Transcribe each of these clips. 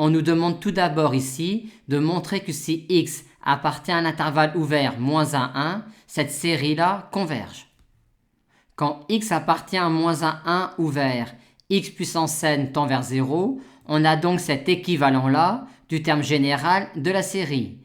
On nous demande tout d'abord ici de montrer que si x appartient à un intervalle ouvert moins 1, 1, cette série-là converge. Quand x appartient à moins 1, 1 ouvert, x puissance n tend vers 0, on a donc cet équivalent-là du terme général de la série.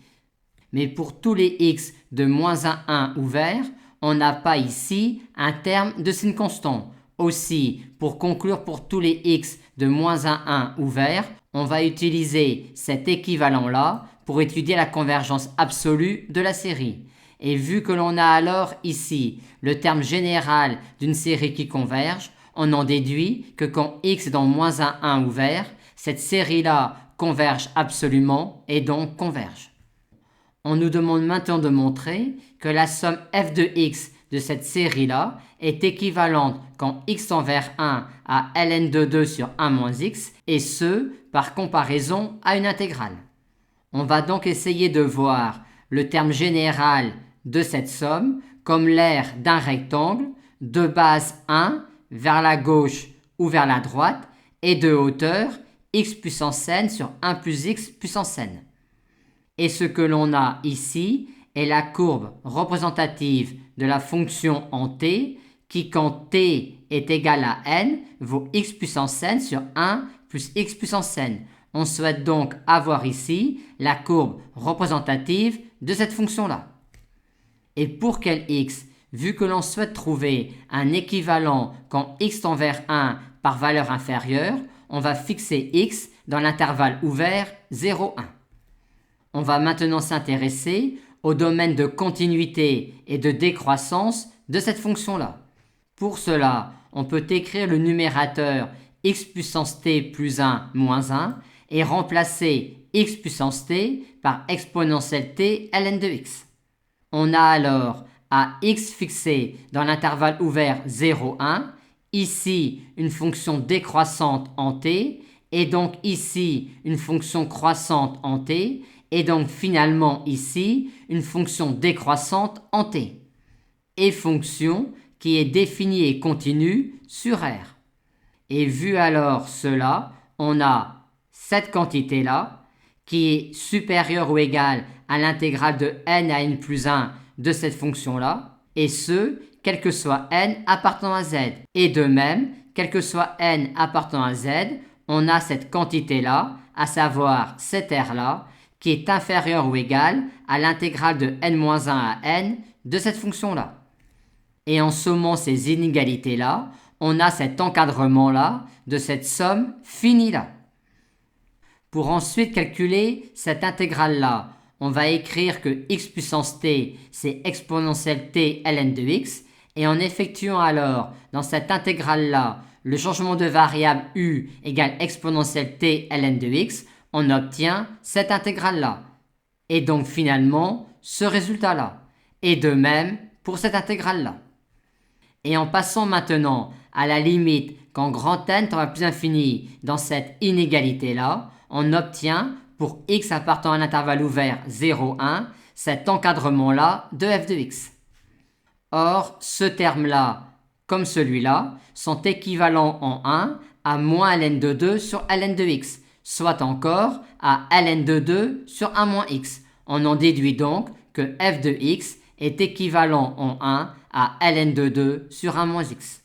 Mais pour tous les x de moins 1, 1 ouvert, on n'a pas ici un terme de signe constant. Aussi, pour conclure pour tous les x de moins 1, 1 ouvert, on va utiliser cet équivalent-là pour étudier la convergence absolue de la série. Et vu que l'on a alors ici le terme général d'une série qui converge, on en déduit que quand x est dans moins 1, 1 ouvert, cette série-là converge absolument et donc converge. On nous demande maintenant de montrer que la somme f de x de cette série-là est équivalente quand x tend vers 1 à ln de 2 sur 1 moins x, et ce, par comparaison à une intégrale. On va donc essayer de voir le terme général de cette somme comme l'aire d'un rectangle de base 1 vers la gauche ou vers la droite et de hauteur x puissance n sur 1 plus x puissance n. Et ce que l'on a ici est la courbe représentative de la fonction en t qui, quand t est égal à n, vaut x puissance n sur 1 plus x puissance n. On souhaite donc avoir ici la courbe représentative de cette fonction-là. Et pour quel x, vu que l'on souhaite trouver un équivalent quand x tend vers 1 par valeur inférieure, on va fixer x dans l'intervalle ouvert 0, 1. On va maintenant s'intéresser au domaine de continuité et de décroissance de cette fonction-là. Pour cela, on peut écrire le numérateur x puissance t plus 1 moins 1 et remplacer x puissance t par exponentielle t ln de x. On a alors à x fixé dans l'intervalle ouvert 0, 1, ici une fonction décroissante en t, et donc ici une fonction croissante en t, et donc finalement ici une fonction décroissante en t. Et fonction qui est définie et continue sur R. Et vu alors cela, on a cette quantité-là qui est supérieure ou égale à l'intégrale de n à n plus 1 de cette fonction-là, et ce, quel que soit n appartenant à z. Et de même, quel que soit n appartenant à z, on a cette quantité-là, à savoir cette R-là, qui est inférieure ou égale à l'intégrale de n-1 à n de cette fonction-là. Et en sommant ces inégalités-là, on a cet encadrement-là de cette somme finie-là. Pour ensuite calculer cette intégrale-là, on va écrire que x puissance t, c'est exponentielle t ln de x, et en effectuant alors dans cette intégrale-là le changement de variable u égale exponentielle t ln de x, on obtient cette intégrale-là. Et donc finalement, ce résultat-là. Et de même pour cette intégrale-là. Et en passant maintenant à la limite quand grand N tend à plus infini dans cette inégalité-là, on obtient pour x appartenant à un intervalle ouvert 0, 1, cet encadrement-là de f de x. Or, ce terme-là, comme celui-là, sont équivalents en 1 à moins ln de 2 sur ln de x, soit encore à ln de 2 sur 1 moins x. On en déduit donc que f de x est équivalent en 1 à ln de 2 sur 1 moins x.